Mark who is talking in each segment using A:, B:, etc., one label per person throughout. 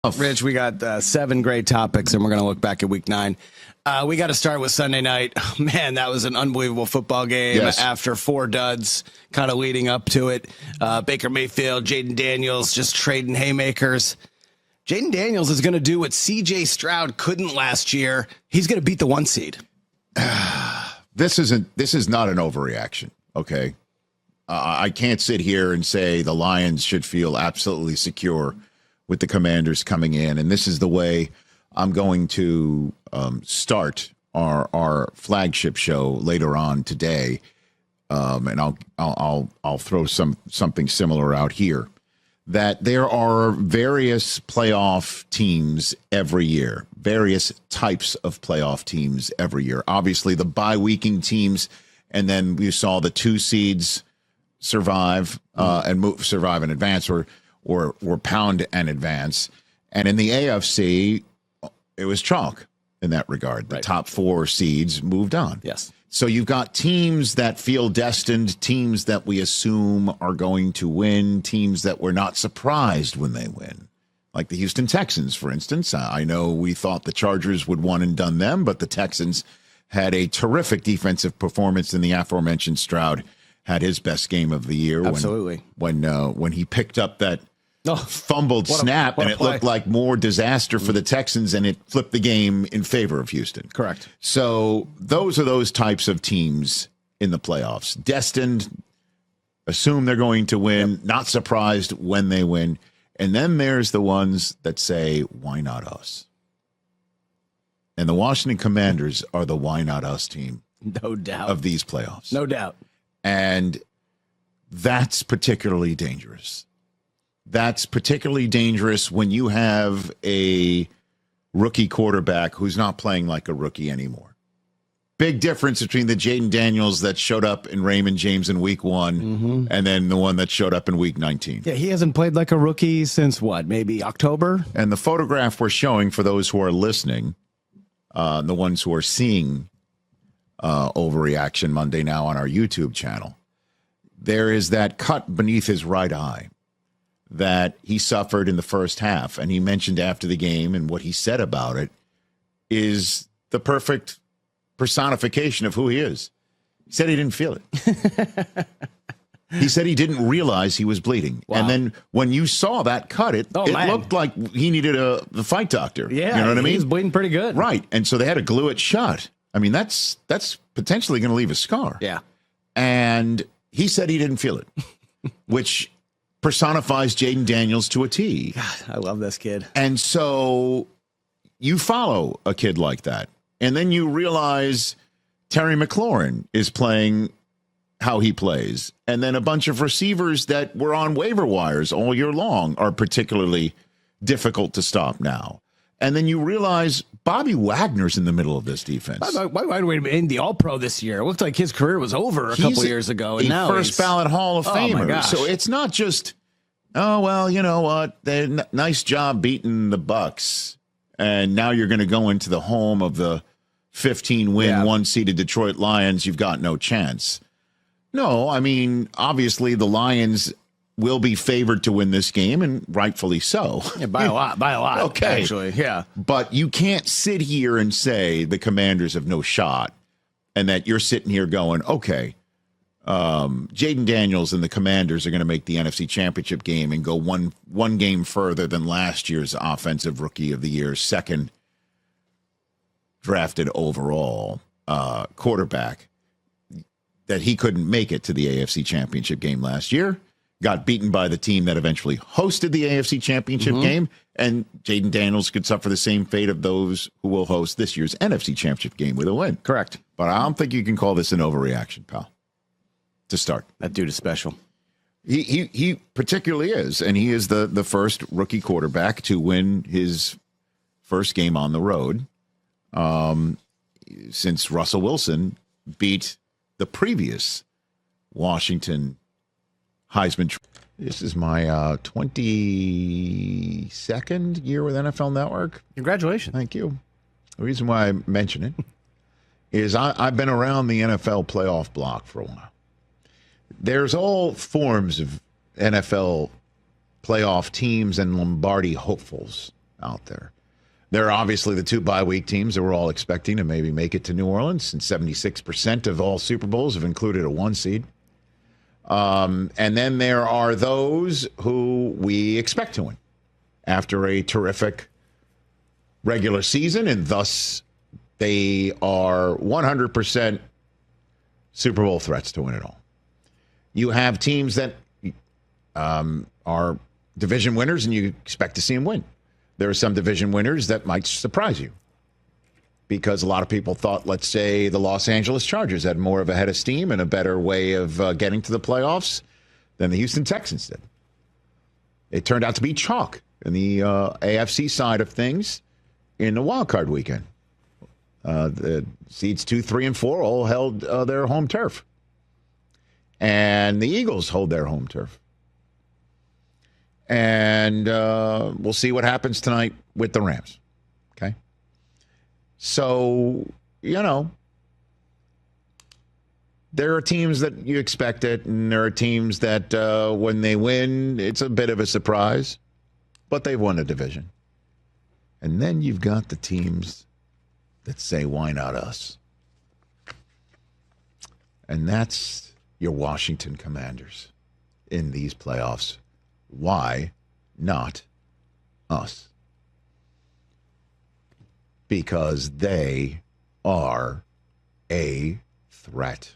A: Rich, we got 7 great topics, and we're going to look back at Week 9. We got to start with Sunday night. Man, that was an unbelievable football game after 4 duds kind of leading up to it. Baker Mayfield, Jayden Daniels just trading haymakers. Jayden Daniels is going to do what C.J. Stroud couldn't last year. He's going to beat the 1 seed.
B: This is not an overreaction, okay? I can't sit here and say the Lions should feel absolutely secure with the Commanders coming in, and this is the way I'm going to start our flagship show later on today, and I'll throw something similar out here. That there are various playoff teams every year, various types of playoff teams every year. Obviously, the bye-weeking teams, and then we saw the 2 seeds survive survive and advance, or pound and advance. And in the AFC, it was chalk in that regard. The top 4 seeds moved on.
A: Yes.
B: So you've got teams that feel destined, teams that we assume are going to win, teams that we're not surprised when they win. Like the Houston Texans, for instance. I know we thought the Chargers would one and done them, but the Texans had a terrific defensive performance, in the aforementioned Stroud had his best game of the year.
A: Absolutely.
B: When he picked up that fumbled snap, and it looked like more disaster for the Texans, and it flipped the game in favor of Houston.
A: Correct.
B: So those are those types of teams in the playoffs. Destined, assume they're going to win, not surprised when they win. And then there's the ones that say, why not us? And the Washington Commanders are the why not us team.
A: No doubt.
B: Of these playoffs.
A: No doubt.
B: And that's particularly dangerous. That's particularly dangerous when you have a rookie quarterback who's not playing like a rookie anymore. Big difference between the Jayden Daniels that showed up in Raymond James in Week 1 and then the one that showed up in Week 19.
A: Yeah, he hasn't played like a rookie since what, maybe October?
B: And the photograph we're showing for those who are listening, the ones who are seeing Overreaction Monday now on our YouTube channel, there is that cut beneath his right eye that he suffered in the first half. And he mentioned after the game, and what he said about it is the perfect personification of who he is. He said he didn't feel it. He said he didn't realize he was bleeding. Wow. And then when you saw that cut, it looked like he needed the fight doctor.
A: Yeah,
B: you know what I mean?
A: He's bleeding pretty good.
B: Right. And so they had to glue it shut. I mean, that's potentially going to leave a scar.
A: Yeah.
B: And he said he didn't feel it, which personifies Jayden Daniels to a T.
A: God, I love this kid.
B: And so you follow a kid like that, and then you realize Terry McLaurin is playing how he plays, and then a bunch of receivers that were on waiver wires all year long are particularly difficult to stop now. And then you realize Bobby Wagner's in the middle of this defense.
A: Why would he be in the All-Pro this year? It looked like his career was over a couple years ago. And now
B: first ballot Hall of Famer.
A: My gosh.
B: So it's not just, oh, well, you know what? Nice job beating the Bucks. And now you're going to go into the home of the 15-win, one-seeded Detroit Lions. You've got no chance. No, I mean, obviously the Lions will be favored to win this game, and rightfully so.
A: Yeah, by a lot.
B: Okay.
A: Actually, yeah.
B: But you can't sit here and say the Commanders have no shot, and that you're sitting here going, okay, Jayden Daniels and the Commanders are going to make the NFC Championship game and go one game further than last year's Offensive Rookie of the Year, second drafted overall quarterback, that he couldn't make it to the AFC Championship game last year. Got beaten by the team that eventually hosted the AFC Championship game, and Jayden Daniels could suffer the same fate of those who will host this year's NFC Championship game with a win.
A: Correct.
B: But I don't think you can call this an overreaction, pal, to start.
A: That dude is special.
B: He particularly is, and he is the first rookie quarterback to win his first game on the road since Russell Wilson beat the previous Washington Heisman. This is my 22nd year with NFL Network.
A: Congratulations.
B: Thank you. The reason why I mention it is I've been around the NFL playoff block for a while. There's all forms of NFL playoff teams and Lombardi hopefuls. out there. There are obviously the 2 bye-week teams that we're all expecting to maybe make it to New Orleans, and 76% of all Super Bowls have included a 1 seed. And then there are those who we expect to win after a terrific regular season, and thus they are 100% Super Bowl threats to win it all. You have teams that are division winners, and you expect to see them win. There are some division winners that might surprise you because a lot of people thought, let's say, the Los Angeles Chargers had more of a head of steam and a better way of getting to the playoffs than the Houston Texans did. It turned out to be chalk in the AFC side of things in the wild card weekend. The seeds 2, 3, and 4 all held their home turf. And the Eagles hold their home turf. And we'll see what happens tonight with the Rams. Okay? So, there are teams that you expect it, and there are teams that when they win, it's a bit of a surprise, but they've won a division. And then you've got the teams that say, why not us? And that's your Washington Commanders in these playoffs. Why not us? Because they are a threat.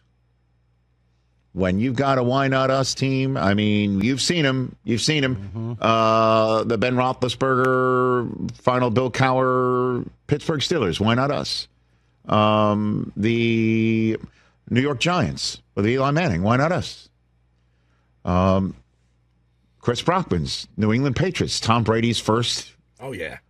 B: When you've got a why not us team, I mean, you've seen them. You've seen them. The Ben Roethlisberger, final Bill Cowher, Pittsburgh Steelers, why not us? The New York Giants with Eli Manning, why not us? Chris Brockman's New England Patriots, Tom Brady's first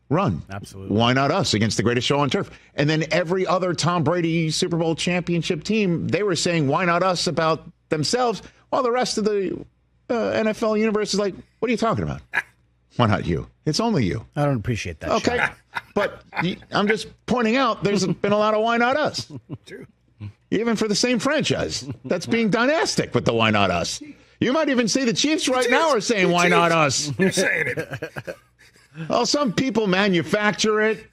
B: run.
C: Absolutely.
B: Why not us against the greatest show on turf? And then every other Tom Brady Super Bowl championship team, they were saying, why not us about themselves, while the rest of the NFL universe is like, what are you talking about? Why not you? It's only you.
C: I don't appreciate that.
B: Okay.
C: Shot.
B: But I'm just pointing out there's been a lot of why not us.
C: True.
B: Even for the same franchise that's being dynastic with the why not us. You might even see the Chiefs right now are saying, why not us?
C: You're saying it.
B: Well, some people manufacture it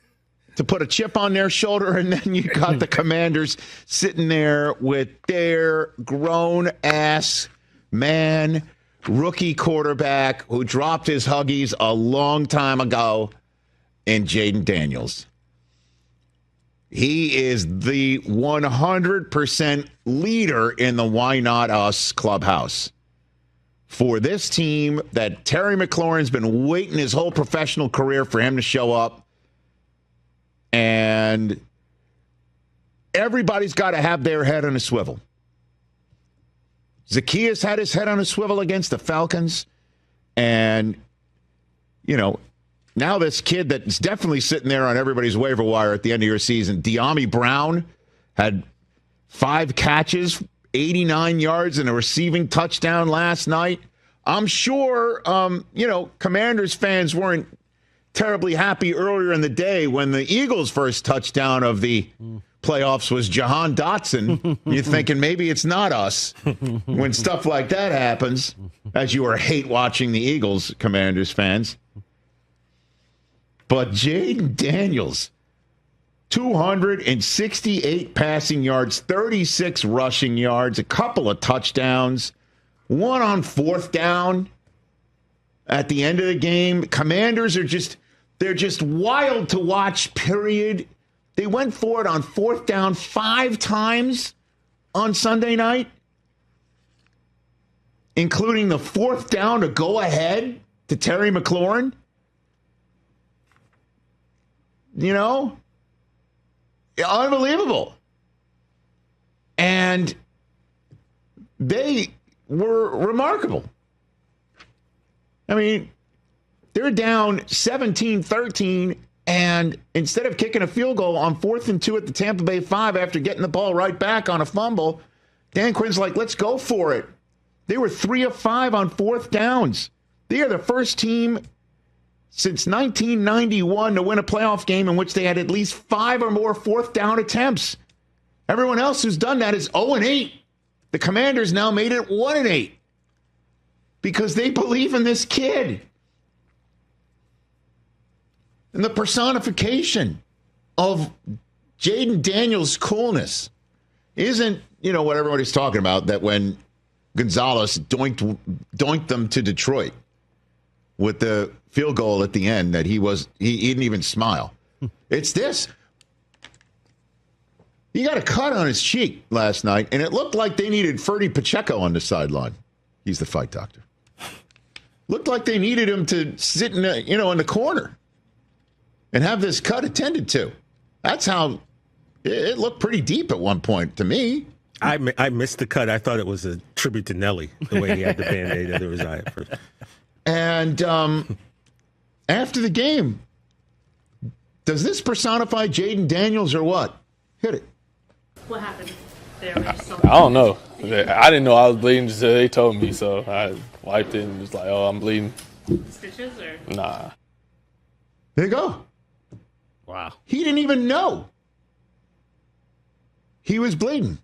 B: to put a chip on their shoulder, and then you got the Commanders sitting there with their grown-ass man, rookie quarterback who dropped his Huggies a long time ago in Jayden Daniels. He is the 100% leader in the why not us clubhouse. For this team that Terry McLaurin's been waiting his whole professional career for him to show up. And everybody's got to have their head on a swivel. Zacchaeus had his head on a swivel against the Falcons. And, now this kid that's definitely sitting there on everybody's waiver wire at the end of your season, De'Ami Brown, had 5 catches, 89 yards, and a receiving touchdown last night. I'm sure, Commanders fans weren't terribly happy earlier in the day when the Eagles' first touchdown of the playoffs was Jahan Dotson. You're thinking maybe it's not us when stuff like that happens, as you are hate watching the Eagles, Commanders fans. But Jayden Daniels, 268 passing yards, 36 rushing yards, a couple of touchdowns, 1 on 4th down at the end of the game. Commanders are they're just wild to watch, period. They went for it on 4th down 5 times on Sunday night, including the 4th down to go ahead to Terry McLaurin. Unbelievable. And they were remarkable. I mean, they're down 17-13, and instead of kicking a field goal on 4th and 2 at the Tampa Bay 5 after getting the ball right back on a fumble, Dan Quinn's like, let's go for it. They were 3 of 5 on 4th downs. They are the first team since 1991 to win a playoff game in which they had at least 5 or more 4th down attempts. Everyone else who's done that is 0-8. The Commanders now made it 1-8 because they believe in this kid. And the personification of Jayden Daniels' coolness isn't, what everybody's talking about, that when Gonzalez doinked them to Detroit with the field goal at the end, that he didn't even smile. It's this. He got a cut on his cheek last night, and it looked like they needed Ferdy Pacheco on the sideline. He's the fight doctor. Looked like they needed him to sit in the corner and have this cut attended to. That's how it looked pretty deep at one point to me.
D: I missed the cut. I thought it was a tribute to Nelly, the way he had the Band-Aid under his eye at first.
B: And after the game, does this personify Jayden Daniels or what? Hit it.
E: What happened there?
F: I don't know. I didn't know I was bleeding until they told me, so I wiped it and was like, oh, I'm bleeding.
E: Stitches or?
F: Nah.
B: There you go.
A: Wow.
B: He didn't even know he was bleeding.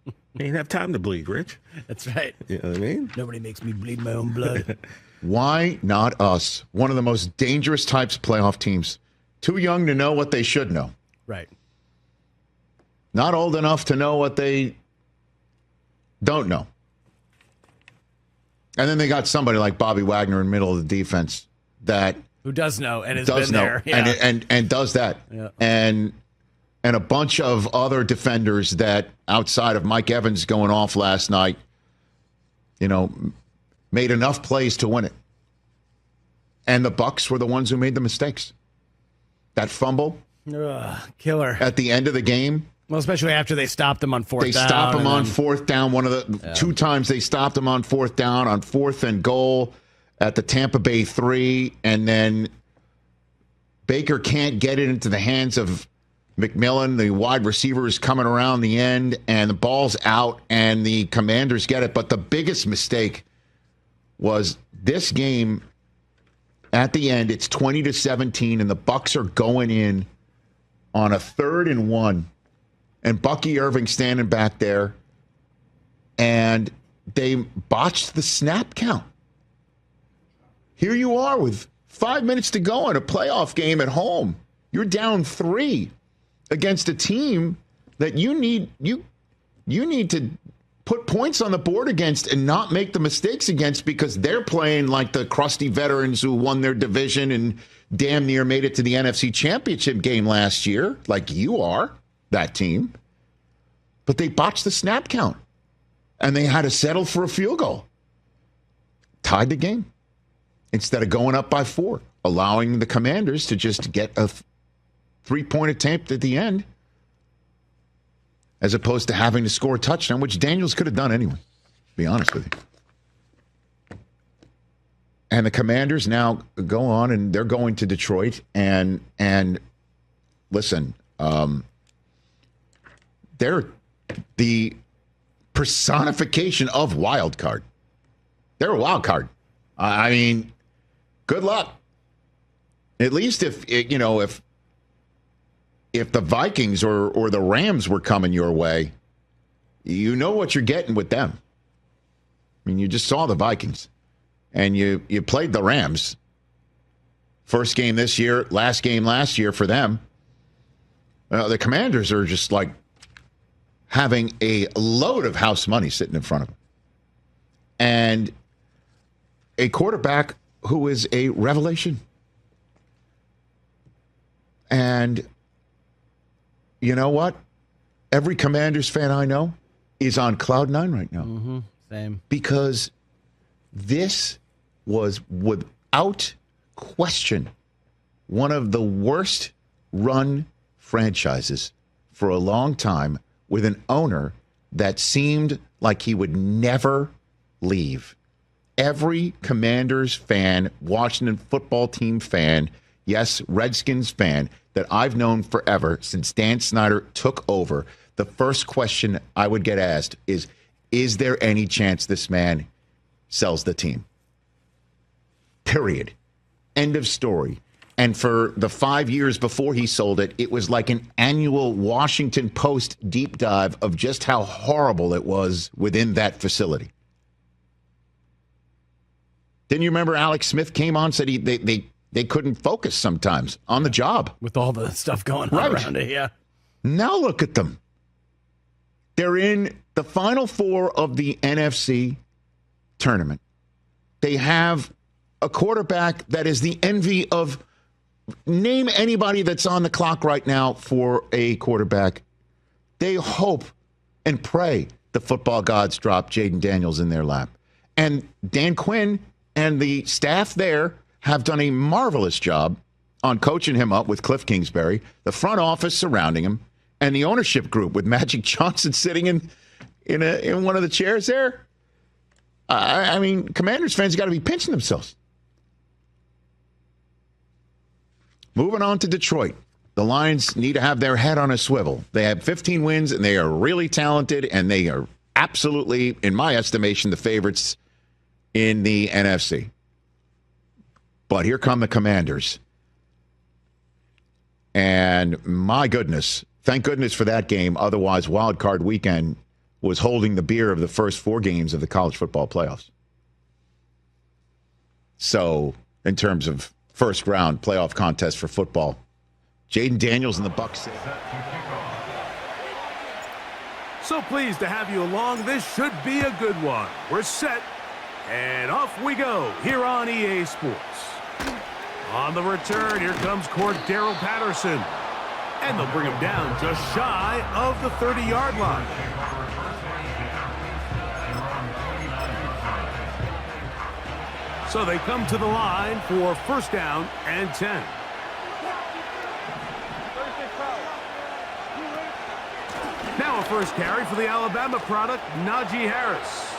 D: He didn't have time to bleed, Rich.
A: That's right.
D: You know what I mean?
A: Nobody makes me bleed my own blood.
B: Why not us? One of the most dangerous types of playoff teams. Too young to know what they should know.
A: Right.
B: Not old enough to know what they don't know. And then they got somebody like Bobby Wagner in the middle of the defense that
A: who does know and has
B: does
A: been
B: know
A: there. Yeah.
B: and does that.
A: Yeah.
B: And a bunch of other defenders that outside of Mike Evans going off last night, made enough plays to win it. And the Bucs were the ones who made the mistakes. That fumble
A: Killer.
B: at the end of the game.
A: Well, especially after they stopped him on fourth down.
B: They stopped him on fourth down. One of the 2 times they stopped him on fourth down, on 4th and goal at the Tampa Bay 3. And then Baker can't get it into the hands of McMillan. The wide receiver is coming around the end, and the ball's out, and the Commanders get it. But the biggest mistake was this game at the end. It's 20-17, and the Bucs are going in on a 3rd and 1. And Bucky Irving standing back there, and they botched the snap count. Here you are with 5 minutes to go in a playoff game at home. You're down 3 against a team that you need to put points on the board against and not make the mistakes against, because they're playing like the crusty veterans who won their division and damn near made it to the NFC Championship game last year, like you are. That team. But they botched the snap count, and they had to settle for a field goal. Tied the game instead of going up by 4, allowing the Commanders to just get a 3-point attempt at the end, as opposed to having to score a touchdown, which Daniels could have done anyway, to be honest with you. And the Commanders now go on, and they're going to Detroit, and listen, they're the personification of wild card. They're a wild card. I mean, good luck. At least if the Vikings or the Rams were coming your way, you know what you're getting with them. I mean, you just saw the Vikings, and you played the Rams. First game this year, last game last year for them. The Commanders are just like having a load of house money sitting in front of them. And a quarterback who is a revelation. And you know what? Every Commanders fan I know is on cloud 9 right now.
A: Mm-hmm. Same.
B: Because this was, without question, one of the worst run franchises for a long time, with an owner that seemed like he would never leave. Every Commanders fan, Washington football team fan, yes, Redskins fan, that I've known forever since Dan Snyder took over, the first question I would get asked is there any chance this man sells the team? Period. End of story. And for the 5 years before he sold it, it was like an annual Washington Post deep dive of just how horrible it was within that facility. Didn't you remember Alex Smith came on, said they they couldn't focus sometimes on the job.
A: With all the stuff going on around it, yeah.
B: Now look at them. They're in the Final Four of the NFC tournament. They have a quarterback that is the envy of, name anybody that's on the clock right now for a quarterback. They hope and pray the football gods drop Jayden Daniels in their lap. And Dan Quinn and the staff there have done a marvelous job on coaching him up with Cliff Kingsbury, the front office surrounding him, and the ownership group with Magic Johnson sitting in one of the chairs there. I mean, Commanders fans got to be pinching themselves. Moving on to Detroit. The Lions need to have their head on a swivel. They have 15 wins, and they are really talented, and they are absolutely, in my estimation, the favorites in the NFC. But here come the Commanders. And my goodness, thank goodness for that game. Otherwise, Wild Card Weekend was holding the beer of the first 4 games of the college football playoffs. So, in terms of first round playoff contest for football, Jayden Daniels and the Bucs.
G: So pleased to have you along. This should be a good one. We're set, and off we go here on EA Sports. On the return, here comes Cordero Patterson. And they'll bring him down just shy of the 30-yard line. So they come to the line for first down and 10. Now a first carry for the Alabama product, Najee Harris.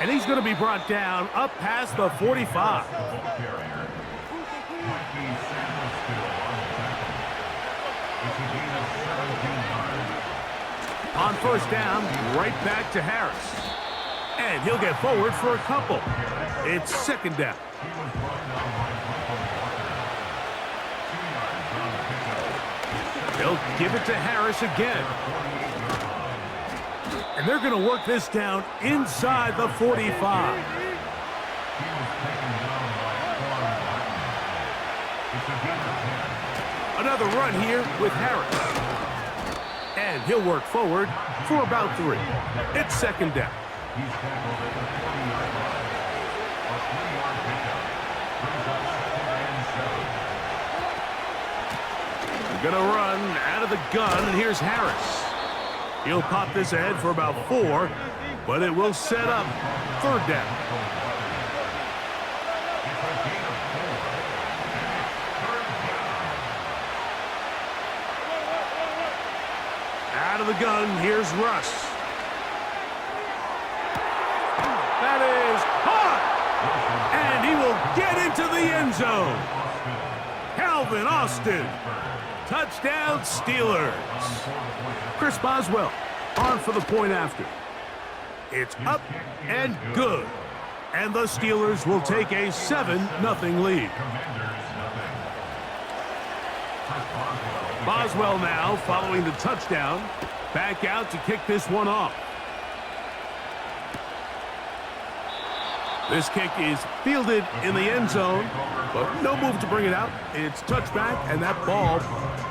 G: And he's going to be brought down up past the 45. On first down, right back to Harris. And he'll get forward for a couple. It's second down. They'll give it to Harris again. And they're going to work this down inside the 45. Another run here with Harris. And he'll work forward for about 3. It's second down. They're going to run out of the gun, and here's Harris. He'll pop this ahead for about 4, but it will set up third down. Out of the gun, here's Russ. That is hot! And he will get into the end zone. Calvin Austin. Touchdown, Steelers. Chris Boswell on for the point after. It's up and good. And the Steelers will take a 7-0 lead. Boswell now following the touchdown. Back out to kick this one off. This kick is fielded in the end zone, but no move to bring it out. It's touchback, and that ball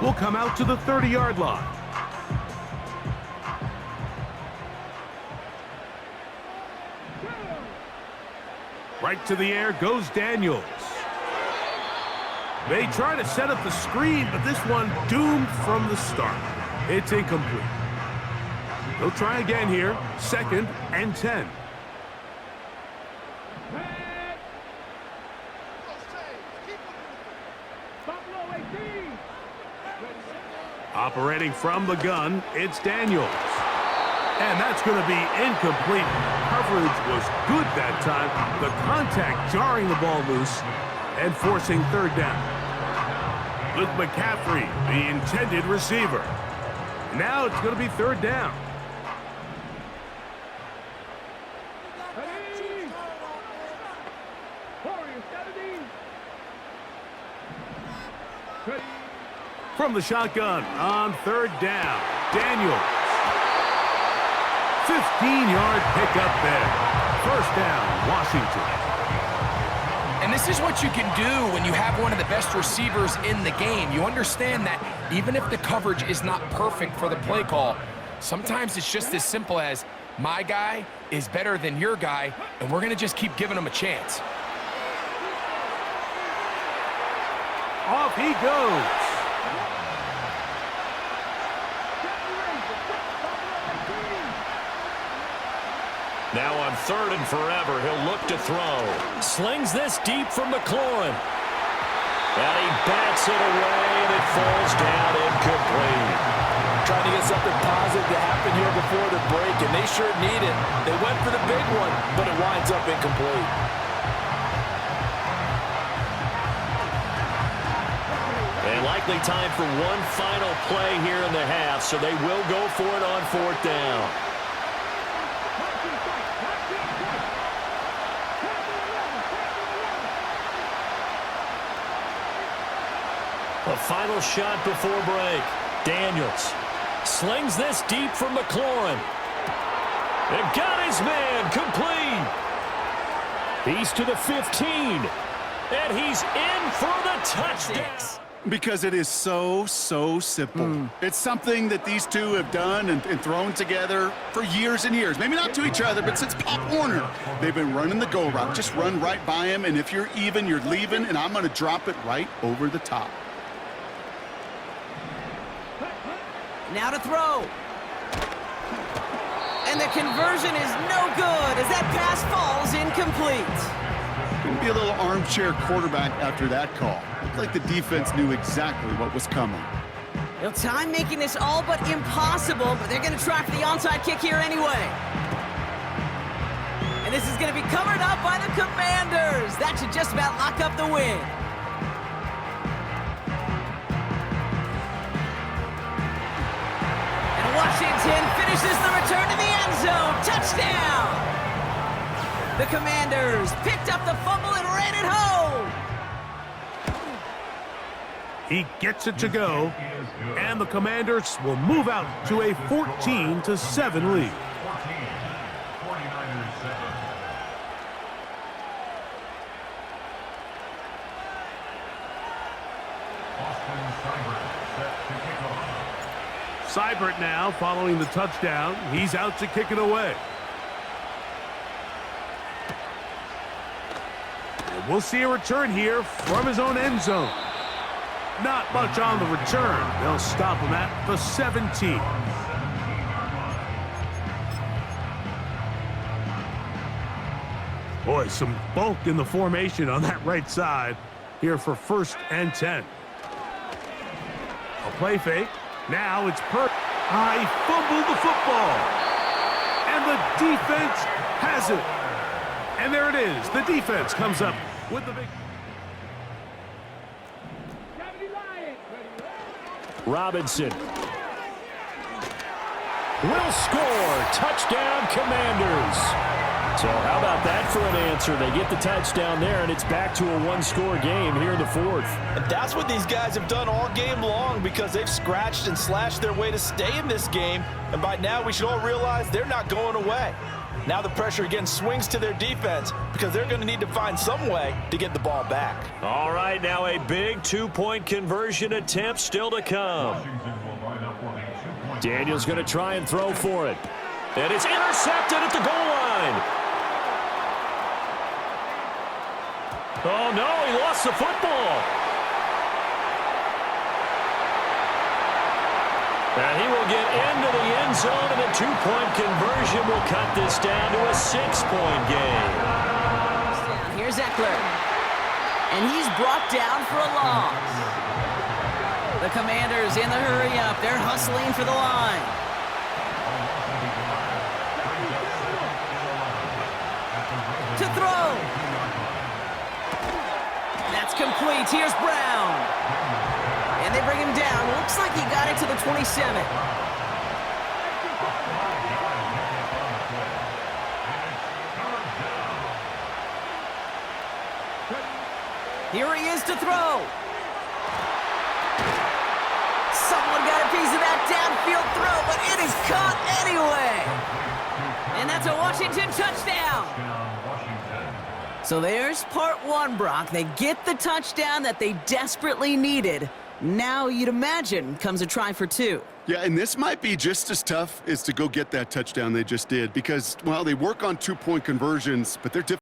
G: will come out to the 30-yard line. Right to the air goes Daniels. They try to set up the screen, but this one doomed from the start. It's incomplete. They'll try again here, second and 10. Operating from the gun, it's Daniels. And that's going to be incomplete. Coverage was good that time. The contact jarring the ball loose and forcing third down. Luke McCaffrey, the intended receiver. Now it's going to be third down. From the shotgun on third down, Daniels. 15-yard pickup there. First down, Washington.
H: And this is what you can do when you have one of the best receivers in the game. You understand that even if the coverage is not perfect for the play call, sometimes it's just as simple as my guy is better than your guy, and we're going to just keep giving him a chance.
G: Off he goes.
I: Now on 3rd and forever, he'll look to throw. Slings this deep from McLaurin. And he bats it away, and it falls down incomplete.
J: Trying to get something positive to happen here before the break, and they sure need it. They went for the big one, but it winds up incomplete.
I: And likely time for one final play here in the half, so they will go for it on 4th down. A final shot before break. Daniels slings this deep from McLaurin. And got his man complete. He's to the 15. And he's in for the touchdown.
K: Because it is so simple. It's something that these two have done and thrown together for years and years. Maybe not to each other, but since Pop Warner. They've been running the go route. Just run right by him, and if you're even, you're leaving, and I'm going to drop it right over the top.
L: Now to throw. And the conversion is no good as that pass falls incomplete.
K: Going to be a little armchair quarterback after that call. Looked like the defense knew exactly what was coming.
L: Well, time making this all but impossible, but they're going to try for the onside kick here anyway. And this is going to be covered up by the Commanders. That should just about lock up the win. Washington finishes the return to the end zone. Touchdown! The Commanders picked up the fumble and ran it home.
G: He gets it to go, and the Commanders will move out to a 14-7 lead. Seibert now following the touchdown. He's out to kick it away. And we'll see a return here from his own end zone. Not much on the return. They'll stop him at the 17. Boy, some bulk in the formation on that right side here for 1st and 10. A play fake. Now it's I fumbled the football. And the defense has it. And there it is. The defense comes up with the big...
I: Robinson will score. Touchdown, Commanders. So how about that for an answer? They get the touchdown there, and it's back to a one-score game here in the 4th.
J: And that's what these guys have done all game long because they've scratched and slashed their way to stay in this game. And by now, we should all realize they're not going away. Now the pressure again swings to their defense because they're going to need to find some way to get the ball back.
I: All right, now a big two-point conversion attempt still to come. Daniels going to try and throw for it. And it's intercepted at the goal line. Oh, no, he lost the football. And he will get into the end zone, and a two-point conversion will cut this down to a 6-point game.
L: Here's Eckler. And he's brought down for a loss. The Commanders in the hurry up. They're hustling for the line. To throw. That's complete. Here's Brown. And they bring him down. Looks like he got it to the 27. Here he is to throw. Someone got a piece of that downfield throw, but it is caught anyway. And that's a Washington touchdown. So there's part one, Brock. They get the touchdown that they desperately needed. Now, you'd imagine, comes a try for two.
K: Yeah, and this might be just as tough as to go get that touchdown they just did because, well, they work on two-point conversions, but they're difficult.